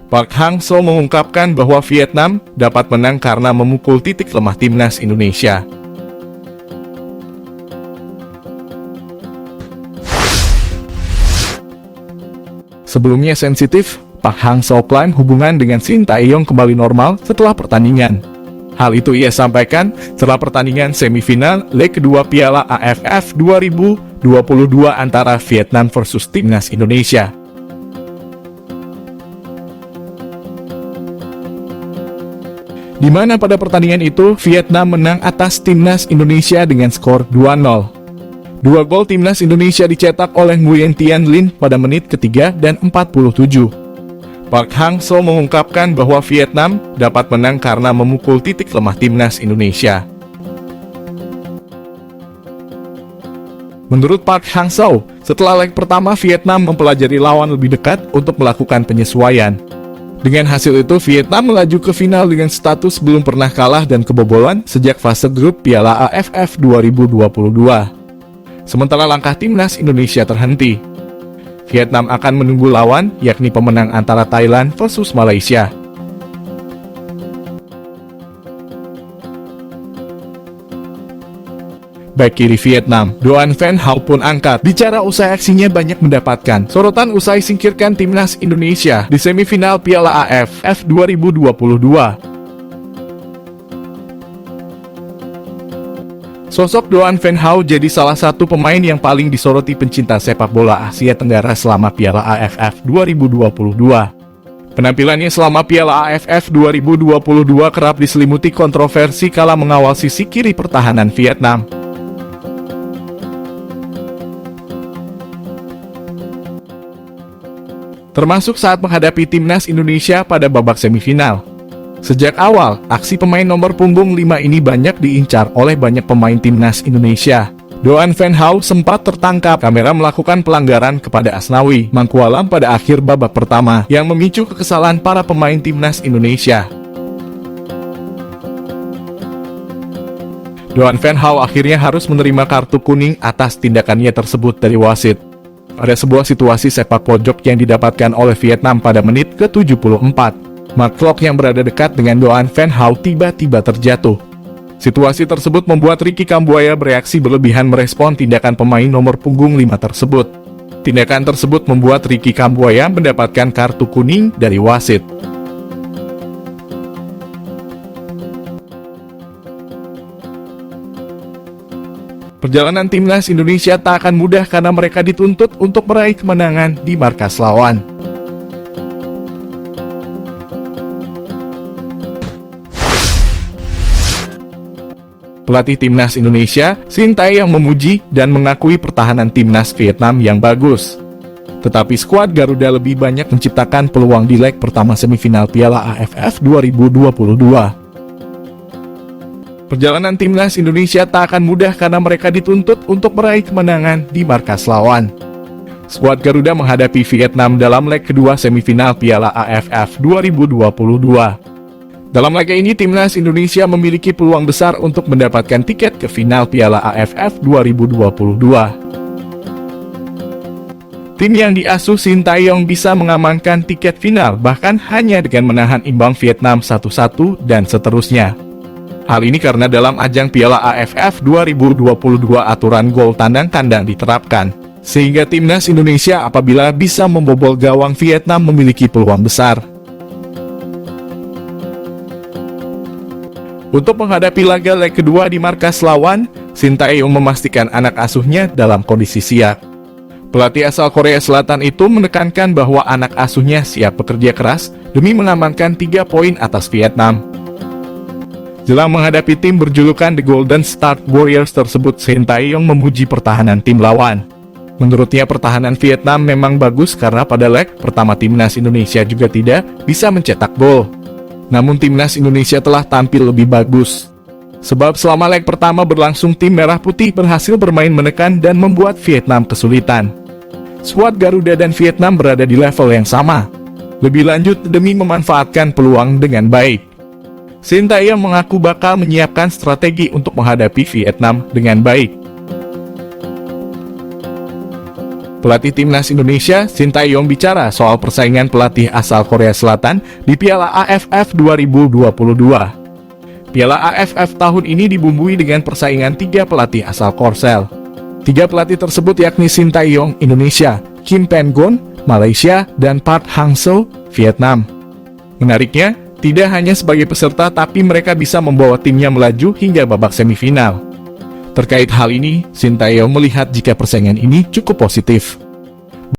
Park Hang-seo mengungkapkan bahwa Vietnam dapat menang karena memukul titik lemah timnas Indonesia. Sebelumnya sensitif, Park Hang-seo klaim hubungan dengan Shin Tae-yong kembali normal setelah pertandingan. Hal itu ia sampaikan setelah pertandingan semifinal leg kedua Piala AFF 2022 antara Vietnam versus timnas Indonesia. Di mana pada pertandingan itu Vietnam menang atas timnas Indonesia dengan skor 2-0. Dua gol timnas Indonesia dicetak oleh Nguyen Thanh Linh pada menit ketiga dan 47. Park Hang-seo mengungkapkan bahwa Vietnam dapat menang karena memukul titik lemah timnas Indonesia. Menurut Park Hang-seo, setelah leg pertama Vietnam mempelajari lawan lebih dekat untuk melakukan penyesuaian. Dengan hasil itu, Vietnam melaju ke final dengan status belum pernah kalah dan kebobolan sejak fase grup Piala AFF 2022. Sementara langkah timnas Indonesia terhenti. Vietnam akan menunggu lawan, yakni pemenang antara Thailand versus Malaysia. Back kiri Vietnam, Doan Van Hau pun angkat bicara usai aksinya banyak mendapatkan sorotan usai singkirkan timnas Indonesia di semifinal Piala AFF 2022. Sosok Doan Van Hau jadi salah satu pemain yang paling disoroti pencinta sepak bola Asia Tenggara selama Piala AFF 2022. Penampilannya selama Piala AFF 2022 kerap diselimuti kontroversi kala mengawal sisi kiri pertahanan Vietnam. Termasuk saat menghadapi timnas Indonesia pada babak semifinal. Sejak awal, aksi pemain nomor punggung 5 ini banyak diincar oleh banyak pemain timnas Indonesia. Doan Van Hau sempat tertangkap kamera melakukan pelanggaran kepada Asnawi Mangkualam pada akhir babak pertama yang memicu kekesalan para pemain timnas Indonesia. Doan Van Hau akhirnya harus menerima kartu kuning atas tindakannya tersebut dari wasit. Pada sebuah situasi sepak pojok yang didapatkan oleh Vietnam pada menit ke-74, Mark Klok yang berada dekat dengan Doan Van Hau tiba-tiba terjatuh. Situasi tersebut membuat Ricky Kambuaya bereaksi berlebihan merespon tindakan pemain nomor punggung 5 tersebut. Tindakan tersebut membuat Ricky Kambuaya mendapatkan kartu kuning dari wasit. Perjalanan timnas Indonesia tak akan mudah karena mereka dituntut untuk meraih kemenangan di markas lawan. Pelatih timnas Indonesia, Shin Tae-yong memuji dan mengakui pertahanan timnas Vietnam yang bagus. Tetapi skuad Garuda lebih banyak menciptakan peluang di leg pertama semifinal Piala AFF 2022. Perjalanan timnas Indonesia tak akan mudah karena mereka dituntut untuk meraih kemenangan di markas lawan. Skuad Garuda menghadapi Vietnam dalam leg kedua semifinal Piala AFF 2022. Dalam laga ini, timnas Indonesia memiliki peluang besar untuk mendapatkan tiket ke final Piala AFF 2022. Tim yang diasuh Shin Tae-yong bisa mengamankan tiket final bahkan hanya dengan menahan imbang Vietnam 1-1 dan seterusnya. Hal ini karena dalam ajang Piala AFF 2022 aturan gol tandang-tandang diterapkan, sehingga timnas Indonesia apabila bisa membobol gawang Vietnam memiliki peluang besar. Untuk menghadapi laga leg kedua di markas lawan, Shin Tae-yong memastikan anak asuhnya dalam kondisi siap. Pelatih asal Korea Selatan itu menekankan bahwa anak asuhnya siap bekerja keras demi mengamankan 3 poin atas Vietnam. Jelang menghadapi tim berjulukan The Golden Star Warriors tersebut, Shin Tae-yong memuji pertahanan tim lawan. Menurutnya pertahanan Vietnam memang bagus karena pada leg pertama timnas Indonesia juga tidak bisa mencetak gol. Namun timnas Indonesia telah tampil lebih bagus. Sebab selama leg pertama berlangsung, tim Merah Putih berhasil bermain menekan dan membuat Vietnam kesulitan. Skuad Garuda dan Vietnam berada di level yang sama. Lebih lanjut, demi memanfaatkan peluang dengan baik, Shin Tae-yong mengaku bakal menyiapkan strategi untuk menghadapi Vietnam dengan baik. Pelatih timnas Indonesia, Sintayong bicara soal persaingan pelatih asal Korea Selatan di Piala AFF 2022. Piala AFF tahun ini dibumbui dengan persaingan 3 pelatih asal Korsel. 3 pelatih tersebut yakni Sintayong, Indonesia, Kim Pen-gon, Malaysia, dan Park Hang-seo, Vietnam. Menariknya, tidak hanya sebagai peserta tapi mereka bisa membawa timnya melaju hingga babak semifinal. Terkait hal ini, Sintayong melihat jika persaingan ini cukup positif.